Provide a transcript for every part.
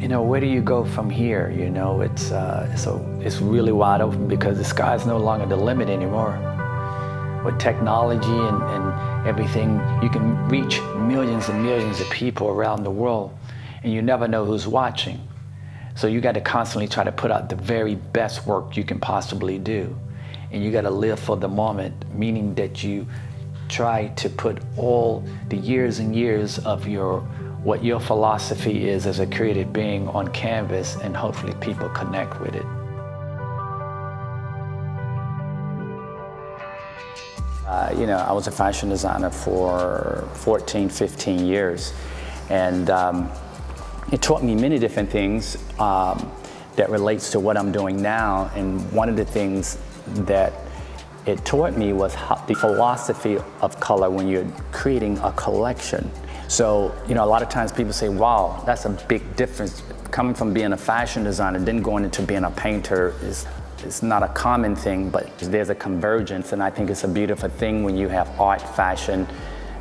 you know, where do you go from here? You know, it's really wide open because the sky's no longer the limit anymore. With technology and everything, you can reach millions and millions of people around the world, and you never know who's watching. So you got to constantly try to put out the very best work you can possibly do. And you got to live for the moment, meaning that you try to put all the years and years of what your philosophy is as a creative being on canvas, and hopefully people connect with it. You know, I was a fashion designer for 14, 15 years, and it taught me many different things that relates to what I'm doing now. And one of the things that it taught me was the philosophy of color when you're creating a collection. So, you know, a lot of times people say, wow, that's a big difference. Coming from being a fashion designer, then going into being a painter it's not a common thing, but there's a convergence, and I think it's a beautiful thing when you have art, fashion,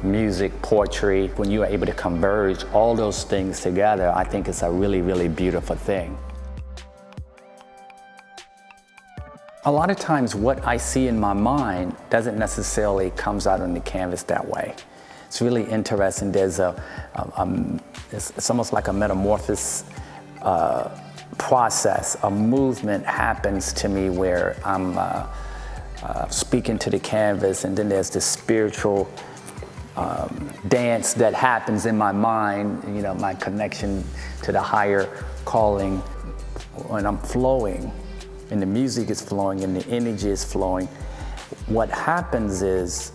music, poetry. When you are able to converge all those things together, I think it's a really, really beautiful thing. A lot of times what I see in my mind doesn't necessarily comes out on the canvas that way. It's really interesting. There's it's almost like a metamorphosis process. A movement happens to me where I'm speaking to the canvas, and then there's this spiritual dance that happens in my mind, you know, my connection to the higher calling. When I'm flowing, and the music is flowing, and the energy is flowing, what happens is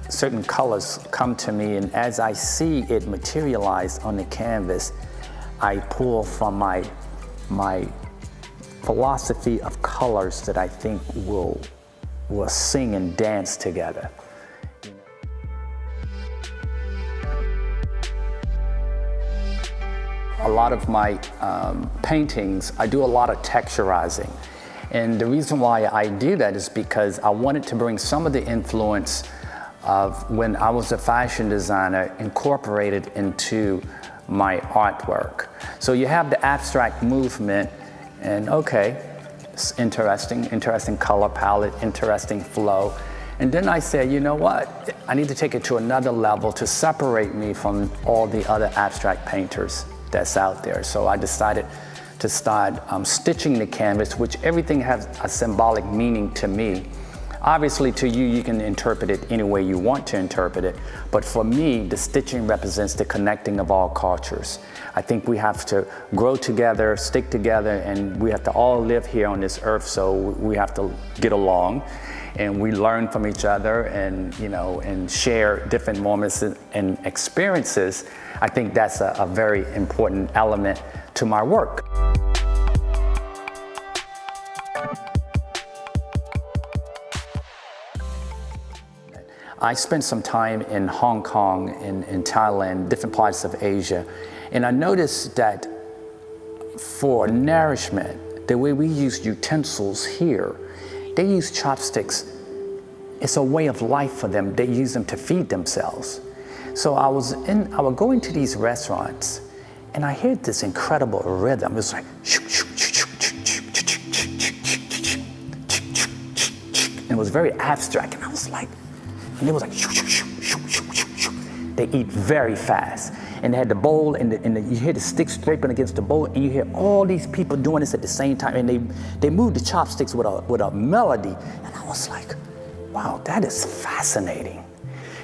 certain colors come to me, and as I see it materialize on the canvas, I pull from my philosophy of colors that I think will sing and dance together. A lot of my paintings, I do a lot of texturizing. And the reason why I do that is because I wanted to bring some of the influence of when I was a fashion designer incorporated into my artwork. So you have the abstract movement, and okay, it's interesting color palette, interesting flow. And then I said, you know what? I need to take it to another level to separate me from all the other abstract painters that's out there. So I decided to start stitching the canvas, which everything has a symbolic meaning to me. Obviously to you, you can interpret it any way you want to interpret it, but for me, the stitching represents the connecting of all cultures. I think we have to grow together, stick together, and we have to all live here on this earth, so we have to get along, and we learn from each other, and, you know, and share different moments and experiences. I think that's a very important element to my work. I spent some time in Hong Kong, in Thailand, different parts of Asia, and I noticed that for nourishment, the way we use utensils here, they use chopsticks. It's a way of life for them. They use them to feed themselves. So I would go into these restaurants, and I heard this incredible rhythm. It was like, and it was very abstract, and I was like, and it was like, they eat very fast. And they had the bowl, and you hear the stick scraping against the bowl, and you hear all these people doing this at the same time, and they move the chopsticks with a melody. And I was like, wow, that is fascinating.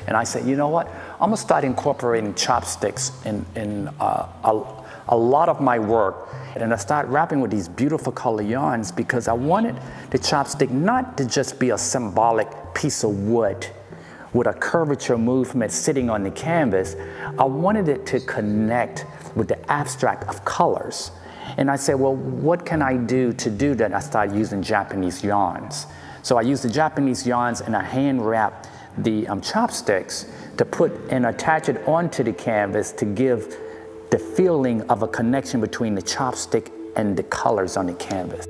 And I said, you know what? I'm gonna start incorporating chopsticks in a lot of my work. And I started wrapping with these beautiful color yarns because I wanted the chopstick not to just be a symbolic piece of wood with a curvature movement sitting on the canvas. I wanted it to connect with the abstract of colors. And I said, well, what can I do to do that? I started using Japanese yarns. So I used the Japanese yarns, and I hand wrapped the chopsticks to put and attach it onto the canvas to give the feeling of a connection between the chopstick and the colors on the canvas.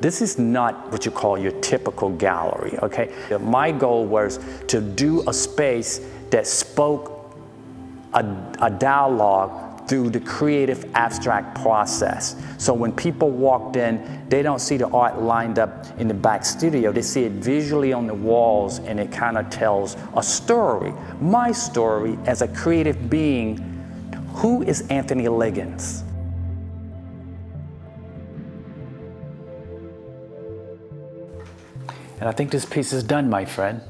This is not what you call your typical gallery, okay? My goal was to do a space that spoke a dialogue through the creative abstract process. So when people walked in, they don't see the art lined up in the back studio, they see it visually on the walls, and it kind of tells a story. My story as a creative being. Who is Anthony Liggins? And I think this piece is done, my friend.